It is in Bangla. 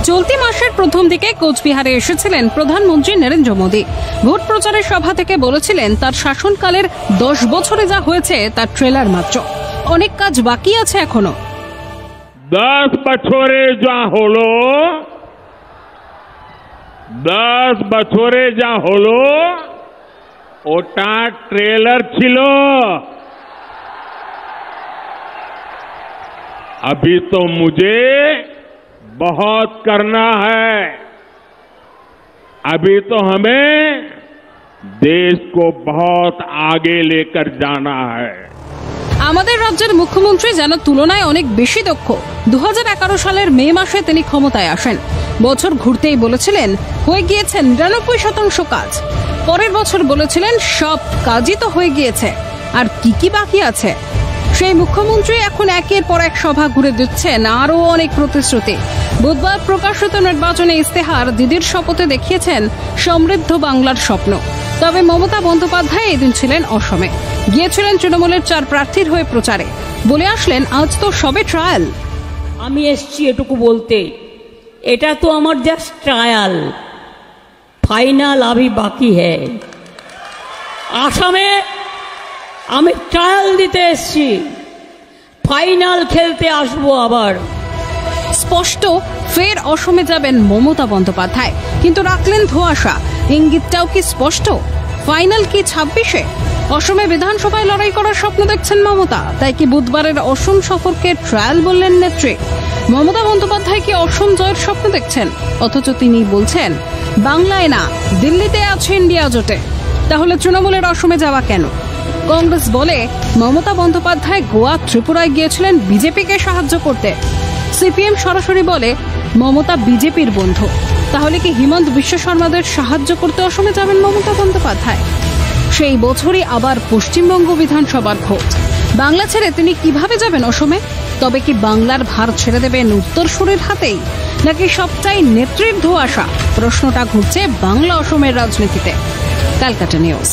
চলতি মাসের প্রথম দিকে কোচবিহারে এসেছিলেন প্রধানমন্ত্রী নরেন্দ্র মোদী। ভোট প্রচারের সভা থেকে বলেছিলেন তার শাসনকালের 10 বছরে যা হয়েছে তার ট্রেলার মাত্র, অনেক কাজ বাকি আছে এখনো। 10 বছরে যা হলো, 10 বছরে যা হলো ওটা ট্রেলার ছিল। अभी तो मुझे बहुत करना है। अभी तो हमें देश को बहुत आगे लेकर जाना है। আমাদের রাজ্যের মুখ্যমন্ত্রী যেন তুলনায় অনেক বেশি দক্ষ। 2011 সালের মে মাসে তিনি ক্ষমতায় আসেন। বছর ঘুরতেই বলেছিলেন হয়ে গিয়েছে 99% কাজ। পরের বছর বলেছিলেন সব কাজই তো হয়ে গিয়েছে, আর কি বাকি আছে। সেই মুখ্যমন্ত্রী এখন একের পর এক সভা ঘুরে দিচ্ছেন আরো অনেক প্রতিশ্রুতি। বুধবার প্রকাশিত নির্বাচনী ইস্তেহার দিদির শপথে দেখিয়েছেন সমৃদ্ধ বাংলার স্বপ্ন। তবে মমতা বন্দ্যোপাধ্যায় এদিন ছিলেন অসমে, গিয়েছিলেন তৃণমূলের 4 প্রার্থীর হয়ে প্রচারে। বলে আসলেন আজ তো সবে ট্রায়াল। আমি এসছি এটুকু বলতে, এটা তো আমার জাস্ট ট্রায়াল, ফাইনাল আভি বাকি হ্যায়। আসামে আমি ট্রায়াল দিতে এসছি, ফাইনাল খেলতে আসবো আবার। স্পষ্ট ফের অসমে যাবেন মমতা বন্দ্যোপাধ্যায়, কিন্তু রাখলেন ধোঁয়াশা। ইঙ্গিতটাও কি স্পষ্ট? ফাইনাল কি 26-এ? অসমে বিধানসভায় লড়াই করার স্বপ্ন দেখছেন মমতা, তাই কি বুধবারের অসম সফরকে ট্রায়াল বললেন নেত্রী? মমতা বন্দ্যোপাধ্যায় কি অসম জয়ের স্বপ্ন দেখছেন? অথচ তিনি বলছেন বাংলায় না, দিল্লিতে আছে ইন্ডিয়া জোটে। তাহলে তৃণমূলের অসমে যাওয়া কেন? কংগ্রেস বলে মমতা বন্দ্যোপাধ্যায় গোয়া ত্রিপুরায় গিয়েছিলেন বিজেপিকে সাহায্য করতে। সিপিএম সরাসরি বলে মমতা বিজেপির বন্ধু। তাহলে কি হিমন্ত বিশ্ব শর্মাদের সাহায্য করতে অসমে যাবেন মমতা বন্দ্যোপাধ্যায়? সেই বছরই আবার পশ্চিমবঙ্গ বিধানসভার ভোট। বাংলা ছেড়ে তিনি কিভাবে যাবেন অসমে? তবে কি বাংলার ভার ছেড়ে দেবেন উত্তরসূরির হাতেই, নাকি সবটাই নেত্রীর ধোঁয়াশা? প্রশ্নটা ঘুরছে বাংলা অসমের রাজনীতিতে। ক্যালকাটা নিউজ।